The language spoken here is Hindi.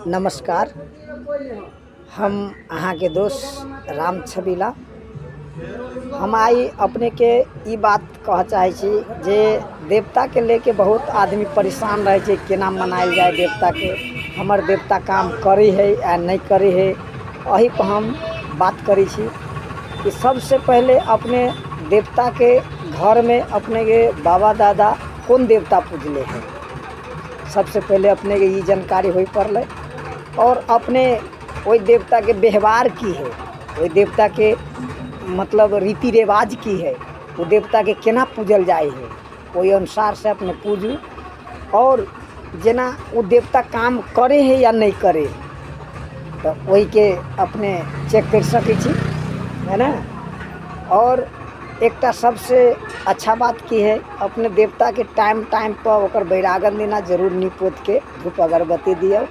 नमस्कार। हम अहाँ के दोस्त राम छबीला। हम आई अपने के ई बात कह चाहे छी जे देवता के लेके बहुत आदमी परेशान रहे छे, केना मनायल जाए देवता के, हमर देवता काम करे है या नहीं करे है। वही पर हम बात करी छी कि सबसे पहले अपने देवता के घर में अपने के बाबा दादा कौन देवता पूजले हैं, सबसे पहले अपने के ये जानकारी हो पड़े। और अपने वही देवता के व्यवहार की है, वही देवता के मतलब रीति रिवाज की है, वो देवता के केना पूजल जाए है, वही अनुसार से अपने पूजू। और जना वो देवता काम करे है या नहीं करे तो वही के अपने चेक कर सके छी, है ना। और एक सबसे अच्छा बात की है, अपने देवता के टाइम पर ओकर बैरागन देना जरूर, निपोत के धूप अगरबत्ती दियो।